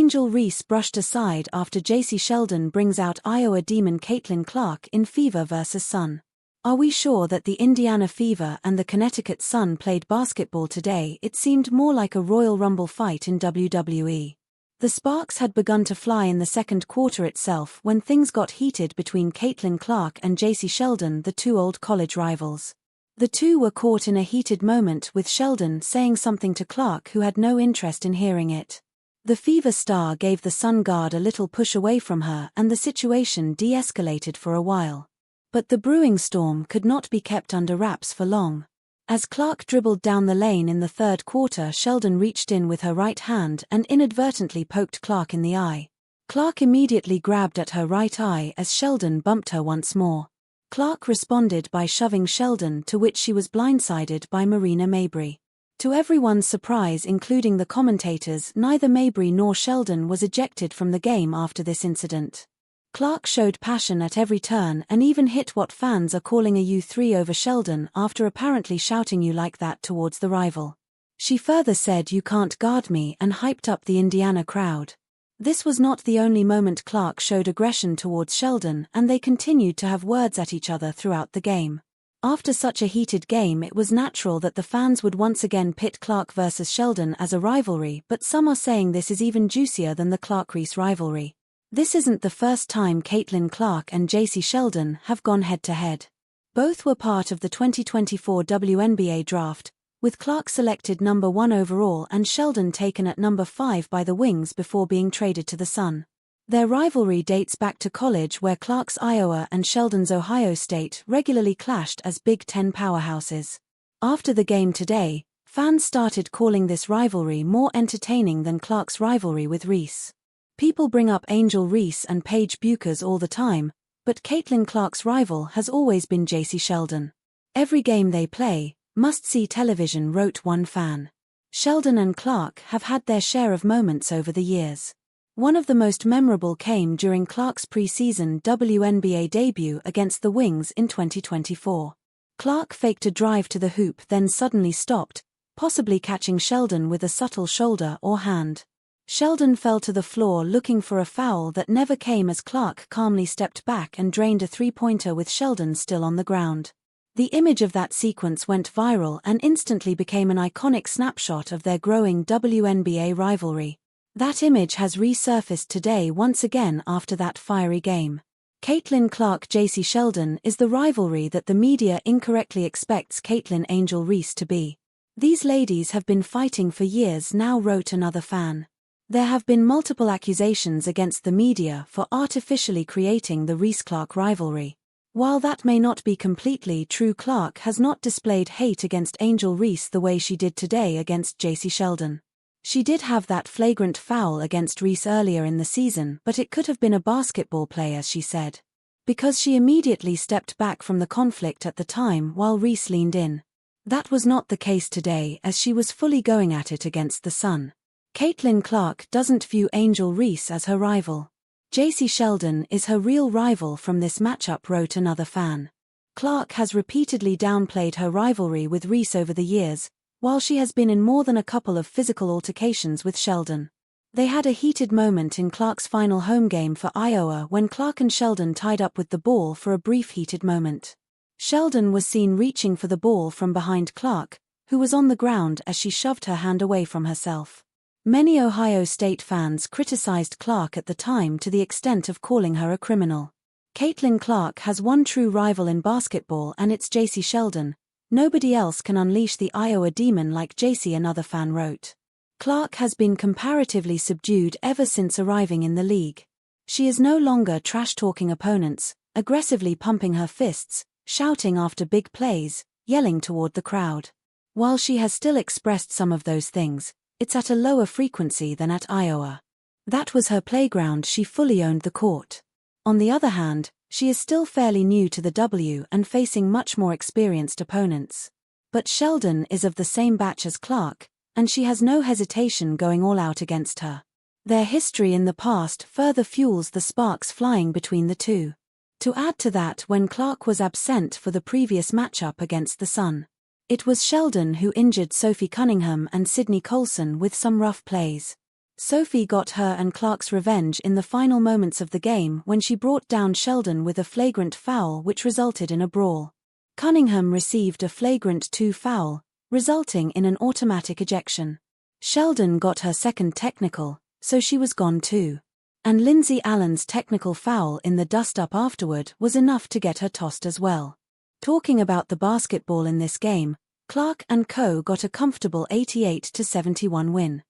Angel Reese brushed aside after Jacy Sheldon brings out Iowa Demon Caitlin Clark in Fever vs. Sun. Are we sure that the Indiana Fever and the Connecticut Sun played basketball today? It seemed more like a Royal Rumble fight in WWE. The sparks had begun to fly in the second quarter itself when things got heated between Caitlin Clark and Jacy Sheldon, the two old college rivals. The two were caught in a heated moment, with Sheldon saying something to Clark who had no interest in hearing it. The Fever star gave the Sun guard a little push away from her and the situation de-escalated for a while. But the brewing storm could not be kept under wraps for long. As Clark dribbled down the lane in the third quarter, Sheldon reached in with her right hand and inadvertently poked Clark in the eye. Clark immediately grabbed at her right eye as Sheldon bumped her once more. Clark responded by shoving Sheldon, to which she was blindsided by Marina Mabrey. To everyone's surprise, including the commentators, neither Mabrey nor Sheldon was ejected from the game after this incident. Clark showed passion at every turn and even hit what fans are calling a U3 over Sheldon after apparently shouting "you like that" towards the rival. She further said "you can't guard me" and hyped up the Indiana crowd. This was not the only moment Clark showed aggression towards Sheldon, and they continued to have words at each other throughout the game. After such a heated game, it was natural that the fans would once again pit Clark versus Sheldon as a rivalry, but some are saying this is even juicier than the Clark-Reese rivalry. This isn't the first time Caitlin Clark and Jacy Sheldon have gone head-to-head. Both were part of the 2024 WNBA draft, with Clark selected number 1 overall and Sheldon taken at number 5 by the Wings before being traded to the Sun. Their rivalry dates back to college, where Clark's Iowa and Sheldon's Ohio State regularly clashed as Big Ten powerhouses. After the game today, fans started calling this rivalry more entertaining than Clark's rivalry with Reese. People bring up Angel Reese and Paige Buchers all the time, but Caitlin Clark's rival has always been Jacy Sheldon. Every game they play, must-see television, wrote one fan. Sheldon and Clark have had their share of moments over the years. One of the most memorable came during Clark's preseason WNBA debut against the Wings in 2024. Clark faked a drive to the hoop, then suddenly stopped, possibly catching Sheldon with a subtle shoulder or hand. Sheldon fell to the floor looking for a foul that never came as Clark calmly stepped back and drained a three-pointer with Sheldon still on the ground. The image of that sequence went viral and instantly became an iconic snapshot of their growing WNBA rivalry. That image has resurfaced today once again after that fiery game. Caitlin Clark Jacy Sheldon is the rivalry that the media incorrectly expects Caitlin Angel Reese to be. These ladies have been fighting for years now, wrote another fan. There have been multiple accusations against the media for artificially creating the Reese-Clark rivalry. While that may not be completely true, Clark has not displayed hate against Angel Reese the way she did today against Jacy Sheldon. She did have that flagrant foul against Reese earlier in the season, but it could have been a basketball play, as she said. Because she immediately stepped back from the conflict at the time while Reese leaned in. That was not the case today, as she was fully going at it against the Sun. Caitlin Clark doesn't view Angel Reese as her rival. Jacy Sheldon is her real rival from this matchup, wrote another fan. Clark has repeatedly downplayed her rivalry with Reese over the years, while she has been in more than a couple of physical altercations with Sheldon. They had a heated moment in Clark's final home game for Iowa when Clark and Sheldon tied up with the ball for a brief heated moment. Sheldon was seen reaching for the ball from behind Clark, who was on the ground, as she shoved her hand away from herself. Many Ohio State fans criticized Clark at the time to the extent of calling her a criminal. Caitlin Clark has one true rival in basketball, and it's Jacy Sheldon. Nobody else can unleash the Iowa demon like Jacy, another fan wrote. Clark has been comparatively subdued ever since arriving in the league. She is no longer trash-talking opponents, aggressively pumping her fists, shouting after big plays, yelling toward the crowd. While she has still expressed some of those things, it's at a lower frequency than at Iowa. That was her playground, she fully owned the court. On the other hand, she is still fairly new to the W and facing much more experienced opponents. But Sheldon is of the same batch as Clark, and she has no hesitation going all out against her. Their history in the past further fuels the sparks flying between the two. To add to that, when Clark was absent for the previous matchup against the Sun, it was Sheldon who injured Sophie Cunningham and Sydney Colson with some rough plays. Sophie got her and Clark's revenge in the final moments of the game when she brought down Sheldon with a flagrant foul which resulted in a brawl. Cunningham received a flagrant 2 foul, resulting in an automatic ejection. Sheldon got her second technical, so she was gone too. And Lindsay Allen's technical foul in the dust-up afterward was enough to get her tossed as well. Talking about the basketball in this game, Clark and co. got a comfortable 88-71 win.